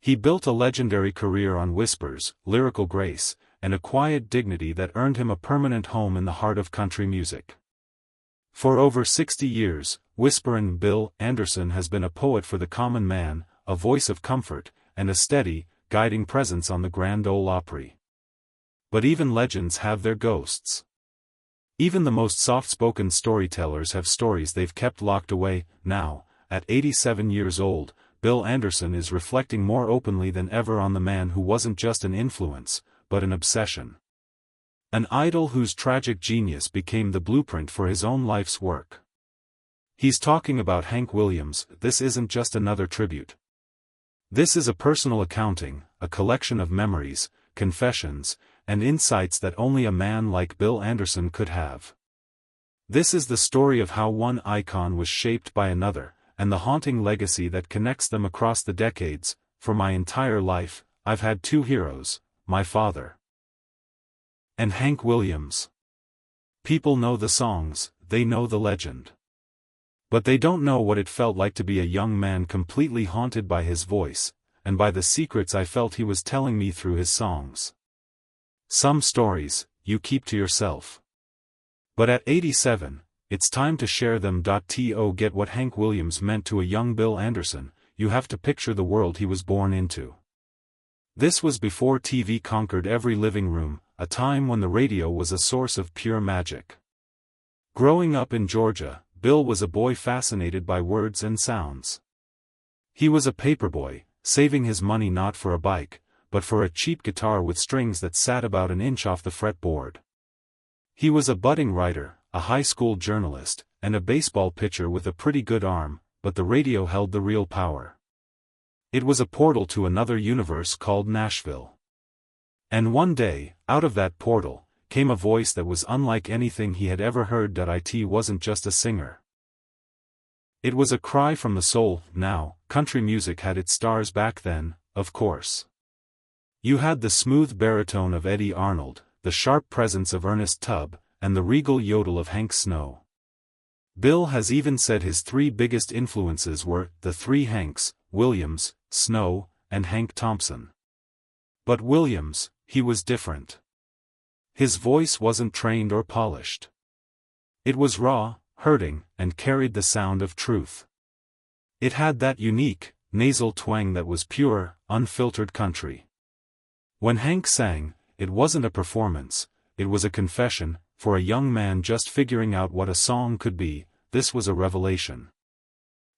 He built a legendary career on whispers, lyrical grace, and a quiet dignity that earned him a permanent home in the heart of country music. For over 60 years, Whisperin' Bill Anderson has been a poet for the common man, a voice of comfort, and a steady, guiding presence on the Grand Ole Opry. But even legends have their ghosts. Even the most soft-spoken storytellers have stories they've kept locked away. Now, at 87 years old, Bill Anderson is reflecting more openly than ever on the man who wasn't just an influence, but an obsession. An idol whose tragic genius became the blueprint for his own life's work. He's talking about Hank Williams. This isn't just another tribute. This is a personal accounting, a collection of memories, confessions, and insights that only a man like Bill Anderson could have. This is the story of how one icon was shaped by another, and the haunting legacy that connects them across the decades. For my entire life, I've had two heroes, my father and Hank Williams. People know the songs, they know the legend. But they don't know what it felt like to be a young man completely haunted by his voice, and by the secrets I felt he was telling me through his songs. Some stories, you keep to yourself. But at 87, it's time to share them. To get what Hank Williams meant to a young Bill Anderson, you have to picture the world he was born into. This was before TV conquered every living room, a time when the radio was a source of pure magic. Growing up in Georgia, Bill was a boy fascinated by words and sounds. He was a paperboy, saving his money not for a bike, but for a cheap guitar with strings that sat about an inch off the fretboard. He was a budding writer, a high school journalist, and a baseball pitcher with a pretty good arm, but the radio held the real power. It was a portal to another universe called Nashville. And one day, out of that portal, came a voice that was unlike anything he had ever heard. It wasn't just a singer. It was a cry from the soul. Now, country music had its stars back then, of course. You had the smooth baritone of Eddie Arnold, the sharp presence of Ernest Tubb, and the regal yodel of Hank Snow. Bill has even said his three biggest influences were the three Hanks: Williams, Snow, and Hank Thompson. But Williams, he was different. His voice wasn't trained or polished. It was raw, hurting, and carried the sound of truth. It had that unique, nasal twang that was pure, unfiltered country. When Hank sang, it wasn't a performance, it was a confession. For a young man just figuring out what a song could be, this was a revelation.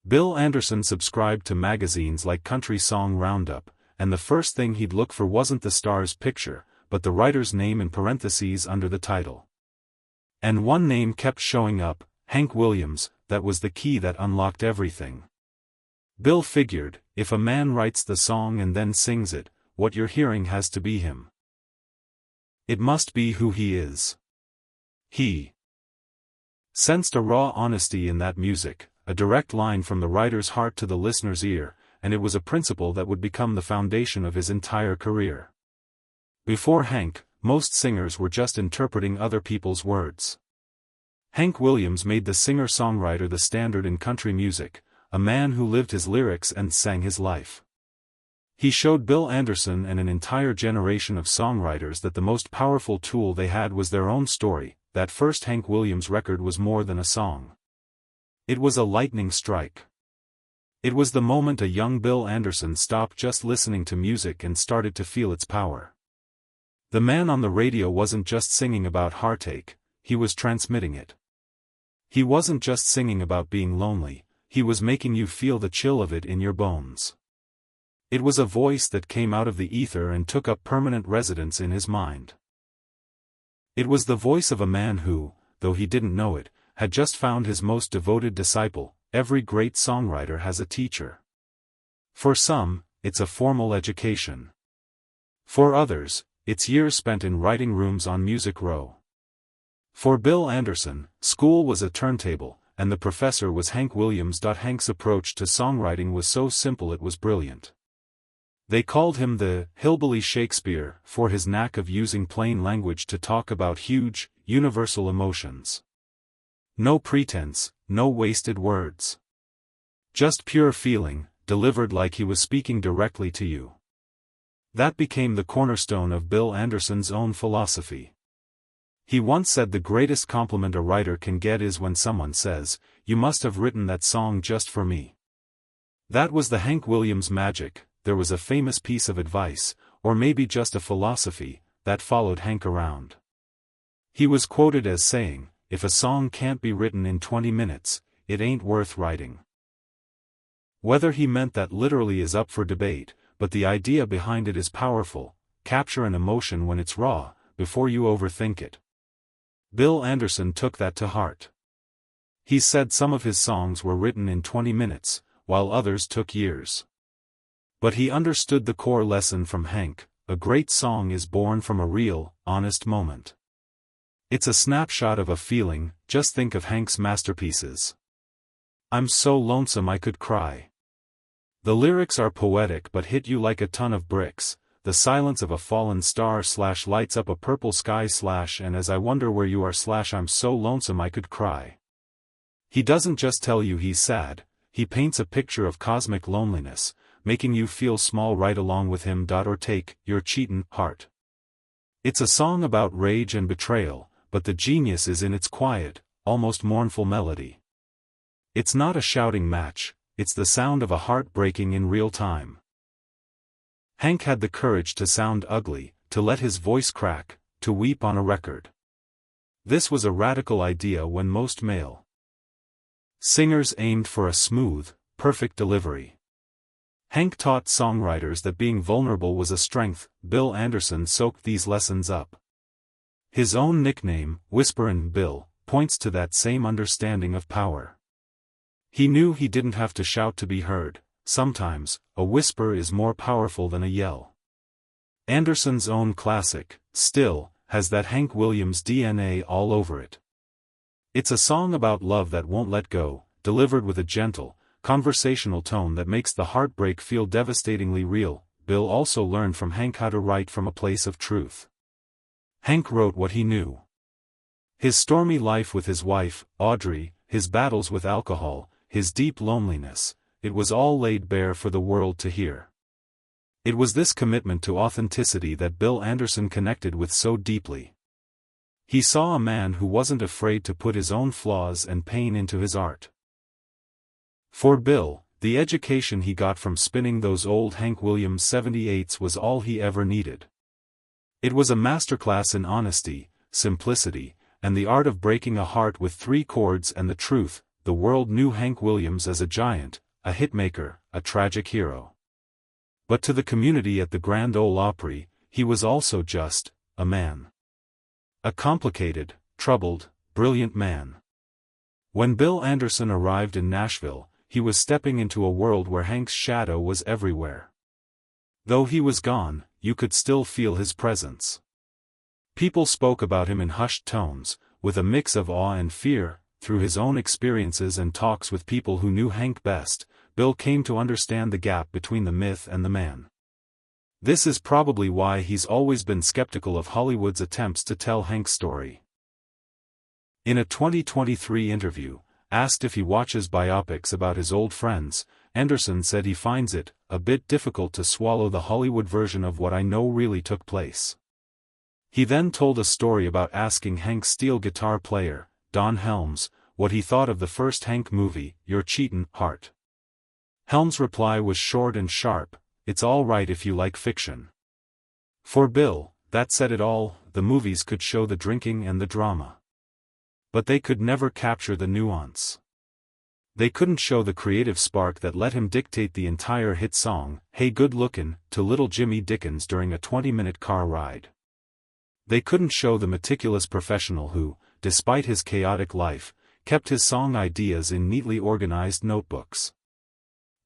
Bill Anderson subscribed to magazines like Country Song Roundup, and the first thing he'd look for wasn't the star's picture, but the writer's name in parentheses under the title. And one name kept showing up, Hank Williams. That was the key that unlocked everything. Bill figured, if a man writes the song and then sings it, what you're hearing has to be him. It must be who he is. He sensed a raw honesty in that music, a direct line from the writer's heart to the listener's ear, and it was a principle that would become the foundation of his entire career. Before Hank, most singers were just interpreting other people's words. Hank Williams made the singer-songwriter the standard in country music, a man who lived his lyrics and sang his life. He showed Bill Anderson and an entire generation of songwriters that the most powerful tool they had was their own story. That first Hank Williams record was more than a song. It was a lightning strike. It was the moment a young Bill Anderson stopped just listening to music and started to feel its power. The man on the radio wasn't just singing about heartache, he was transmitting it. He wasn't just singing about being lonely, he was making you feel the chill of it in your bones. It was a voice that came out of the ether and took up permanent residence in his mind. It was the voice of a man who, though he didn't know it, had just found his most devoted disciple. Every great songwriter has a teacher. For some, it's a formal education. For others, it's years spent in writing rooms on Music Row. For Bill Anderson, school was a turntable, and the professor was Hank Williams. Hank's approach to songwriting was so simple it was brilliant. They called him the hillbilly Shakespeare for his knack of using plain language to talk about huge, universal emotions. No pretense, no wasted words. Just pure feeling, delivered like he was speaking directly to you. That became the cornerstone of Bill Anderson's own philosophy. He once said the greatest compliment a writer can get is when someone says, "You must have written that song just for me." That was the Hank Williams magic. There was a famous piece of advice, or maybe just a philosophy, that followed Hank around. He was quoted as saying, "If a song can't be written in 20 minutes, it ain't worth writing." Whether he meant that literally is up for debate, but the idea behind it is powerful. Capture an emotion when it's raw, before you overthink it. Bill Anderson took that to heart. He said some of his songs were written in 20 minutes, while others took years. But he understood the core lesson from Hank: a great song is born from a real, honest moment. It's a snapshot of a feeling. Just think of Hank's masterpieces. "I'm so lonesome I could cry." The lyrics are poetic but hit you like a ton of bricks. "The silence of a fallen star / lights up a purple sky / and as I wonder where you are / I'm so lonesome I could cry." He doesn't just tell you he's sad, he paints a picture of cosmic loneliness, making you feel small right along with him. Or take "Your Cheatin' Heart." It's a song about rage and betrayal, but the genius is in its quiet, almost mournful melody. It's not a shouting match, it's the sound of a heart breaking in real time. Hank had the courage to sound ugly, to let his voice crack, to weep on a record. This was a radical idea when most male singers aimed for a smooth, perfect delivery. Hank taught songwriters that being vulnerable was a strength. Bill Anderson soaked these lessons up. His own nickname, Whisperin' Bill, points to that same understanding of power. He knew he didn't have to shout to be heard. Sometimes, a whisper is more powerful than a yell. Anderson's own classic, Still, has that Hank Williams DNA all over it. It's a song about love that won't let go, delivered with a gentle, conversational tone that makes the heartbreak feel devastatingly real. Bill also learned from Hank how to write from a place of truth. Hank wrote what he knew. His stormy life with his wife, Audrey, his battles with alcohol, his deep loneliness, it was all laid bare for the world to hear. It was this commitment to authenticity that Bill Anderson connected with so deeply. He saw a man who wasn't afraid to put his own flaws and pain into his art. For Bill, the education he got from spinning those old Hank Williams 78s was all he ever needed. It was a masterclass in honesty, simplicity, and the art of breaking a heart with 3 chords and the truth. The world knew Hank Williams as a giant, a hitmaker, a tragic hero. But to the community at the Grand Ole Opry, he was also just a man. A complicated, troubled, brilliant man. When Bill Anderson arrived in Nashville, he was stepping into a world where Hank's shadow was everywhere. Though he was gone, you could still feel his presence. People spoke about him in hushed tones, with a mix of awe and fear. Through his own experiences and talks with people who knew Hank best, Bill came to understand the gap between the myth and the man. This is probably why he's always been skeptical of Hollywood's attempts to tell Hank's story. In a 2023 interview, asked if he watches biopics about his old friends, Anderson said he finds it a bit difficult to swallow the Hollywood version of what I know really took place. He then told a story about asking Hank's steel guitar player, Don Helms, what he thought of the first Hank movie, Your Cheatin' Heart. Helms' reply was short and sharp: "It's all right if you like fiction." For Bill, that said it all. The movies could show the drinking and the drama. But they could never capture the nuance. They couldn't show the creative spark that let him dictate the entire hit song, Hey Good Lookin', to little Jimmy Dickens during a 20-minute car ride. They couldn't show the meticulous professional who, despite his chaotic life, kept his song ideas in neatly organized notebooks.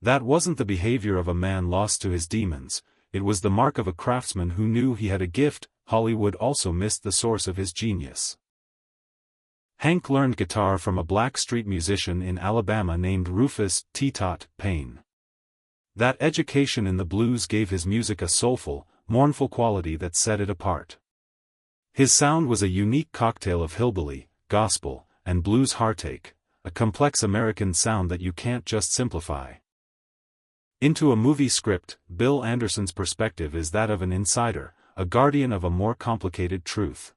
That wasn't the behavior of a man lost to his demons, it was the mark of a craftsman who knew he had a gift. Hollywood also missed the source of his genius. Hank learned guitar from a Blackstreet musician in Alabama named Rufus T-Tot Payne. That education in the blues gave his music a soulful, mournful quality that set it apart. His sound was a unique cocktail of hillbilly, gospel, and blues heartache, a complex American sound that you can't just simplify. Into a movie script, Bill Anderson's perspective is that of an insider, a guardian of a more complicated truth.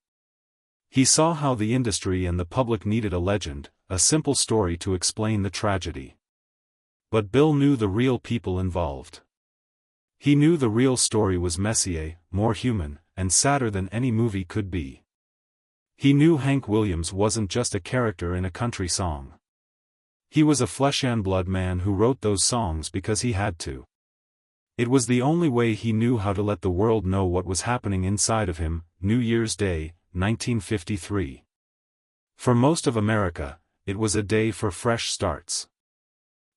He saw how the industry and the public needed a legend, a simple story to explain the tragedy. But Bill knew the real people involved. He knew the real story was messier, more human, and sadder than any movie could be. He knew Hank Williams wasn't just a character in a country song. He was a flesh-and-blood man who wrote those songs because he had to. It was the only way he knew how to let the world know what was happening inside of him. New Year's Day, 1953. For most of America, it was a day for fresh starts.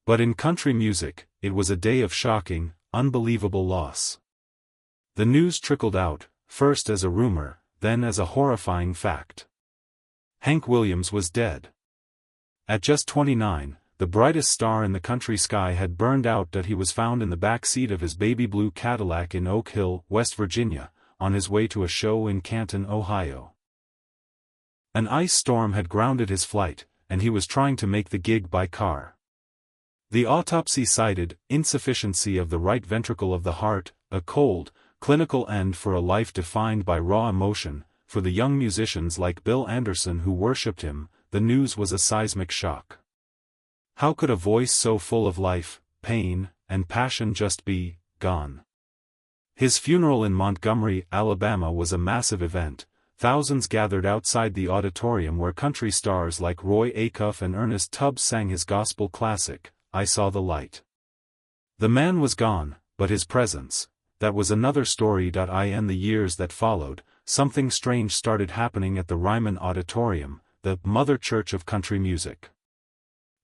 But in country music, it was a day of shocking, unbelievable loss. The news trickled out, first as a rumor, then as a horrifying fact. Hank Williams was dead. At just 29, the brightest star in the country sky had burned out. He was found in the back seat of his baby blue Cadillac in Oak Hill, West Virginia, on his way to a show in Canton, Ohio. An ice storm had grounded his flight, and he was trying to make the gig by car. The autopsy cited insufficiency of the right ventricle of the heart, a cold, clinical end for a life defined by raw emotion. For the young musicians like Bill Anderson who worshipped him, the news was a seismic shock. How could a voice so full of life, pain, and passion just be gone? His funeral in Montgomery, Alabama was a massive event. Thousands gathered outside the auditorium where country stars like Roy Acuff and Ernest Tubbs sang his gospel classic, I Saw the Light. The man was gone, but his presence, that was another story. In the years that followed, something strange started happening at the Ryman Auditorium, the mother church of country music.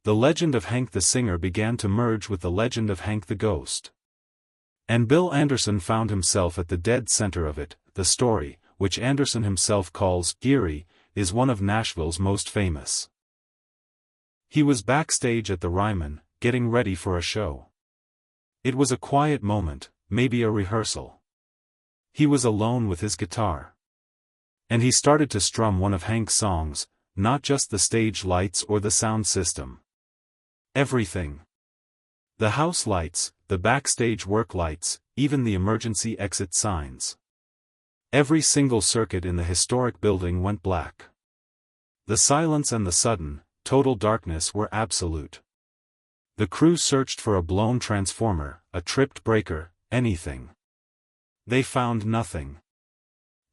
The legend of Hank the singer began to merge with the legend of Hank the ghost. And Bill Anderson found himself at the dead center of it. The story, which Anderson himself calls eerie, is one of Nashville's most famous. He was backstage at the Ryman, getting ready for a show. It was a quiet moment, maybe a rehearsal. He was alone with his guitar. And he started to strum one of Hank's songs, not just the stage lights or the sound system. Everything. The house lights, the backstage work lights, even the emergency exit signs. Every single circuit in the historic building went black. The silence and the sudden, total darkness were absolute. The crew searched for a blown transformer, a tripped breaker, anything. They found nothing.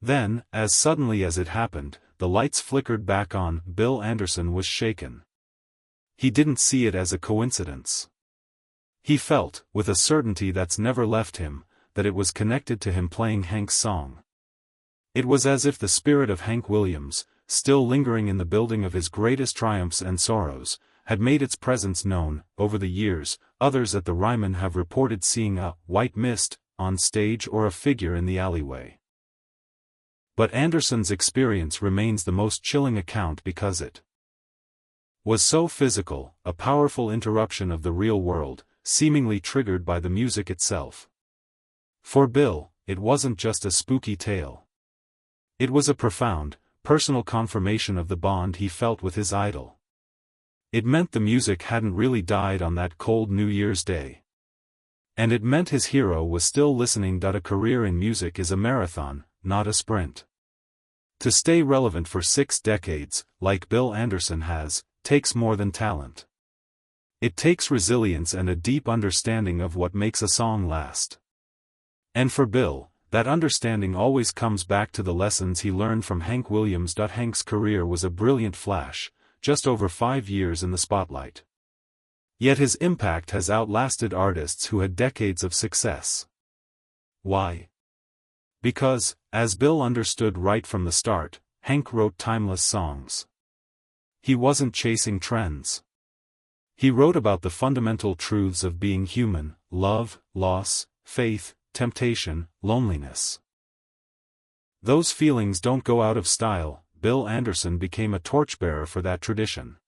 Then, as suddenly as it happened, the lights flickered back on. Bill Anderson was shaken. He didn't see it as a coincidence. He felt, with a certainty that's never left him, that it was connected to him playing Hank's song. It was as if the spirit of Hank Williams, still lingering in the building of his greatest triumphs and sorrows, had made its presence known. Over the years, others at the Ryman have reported seeing a white mist on stage or a figure in the alleyway. But Anderson's experience remains the most chilling account because it was so physical, a powerful interruption of the real world, seemingly triggered by the music itself. For Bill, it wasn't just a spooky tale. It was a profound, personal confirmation of the bond he felt with his idol. It meant the music hadn't really died on that cold New Year's Day. And it meant his hero was still listening. A career in music is a marathon, not a sprint. To stay relevant for 6 decades, like Bill Anderson has, takes more than talent. It takes resilience and a deep understanding of what makes a song last. And for Bill, that understanding always comes back to the lessons he learned from Hank Williams. Hank's career was a brilliant flash, just over 5 years in the spotlight. Yet his impact has outlasted artists who had decades of success. Why? Because, as Bill understood right from the start, Hank wrote timeless songs. He wasn't chasing trends. He wrote about the fundamental truths of being human: love, loss, faith, temptation, loneliness. Those feelings don't go out of style. Bill Anderson became a torchbearer for that tradition.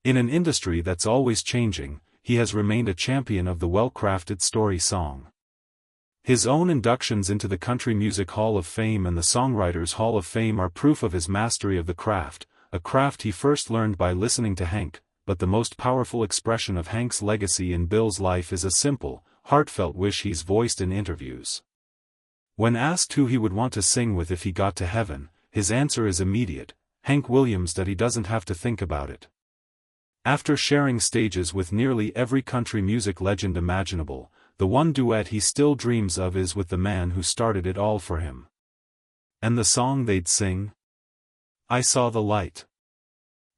In an industry that's always changing, he has remained a champion of the well-crafted story song. His own inductions into the Country Music Hall of Fame and the Songwriters Hall of Fame are proof of his mastery of the craft, a craft he first learned by listening to Hank. But the most powerful expression of Hank's legacy in Bill's life is a simple, heartfelt wish he's voiced in interviews. When asked who he would want to sing with if he got to heaven, his answer is immediate: Hank Williams. That he doesn't have to think about it. After sharing stages with nearly every country music legend imaginable, the one duet he still dreams of is with the man who started it all for him. And the song they'd sing? I Saw the Light.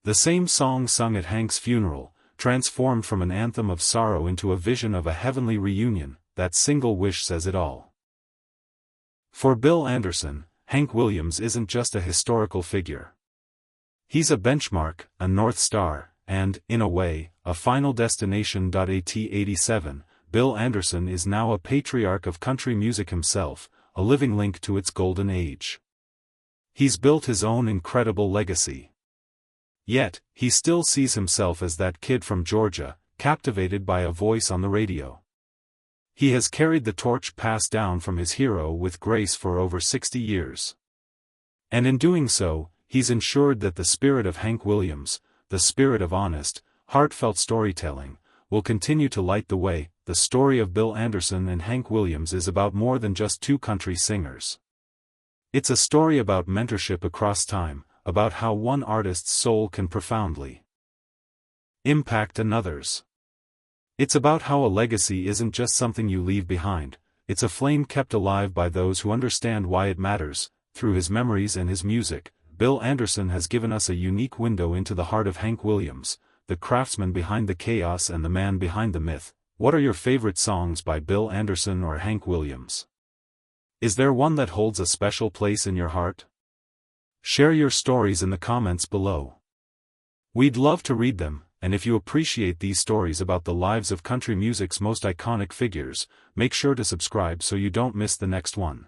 The same song sung at Hank's funeral, transformed from an anthem of sorrow into a vision of a heavenly reunion. That single wish says it all. For Bill Anderson, Hank Williams isn't just a historical figure. He's a benchmark, a North Star, and, in a way, a final destination. At 87, Bill Anderson is now a patriarch of country music himself, a living link to its golden age. He's built his own incredible legacy. Yet, he still sees himself as that kid from Georgia, captivated by a voice on the radio. He has carried the torch passed down from his hero with grace for over 60 years. And in doing so, he's ensured that the spirit of Hank Williams, the spirit of honest, heartfelt storytelling, will continue to light the way. The story of Bill Anderson and Hank Williams is about more than just two country singers. It's a story about mentorship across time, about how one artist's soul can profoundly impact another's. It's about how a legacy isn't just something you leave behind, it's a flame kept alive by those who understand why it matters. Through his memories and his music, Bill Anderson has given us a unique window into the heart of Hank Williams, the craftsman behind the chaos and the man behind the myth. What are your favorite songs by Bill Anderson or Hank Williams? Is there one that holds a special place in your heart? Share your stories in the comments below. We'd love to read them, and if you appreciate these stories about the lives of country music's most iconic figures, make sure to subscribe so you don't miss the next one.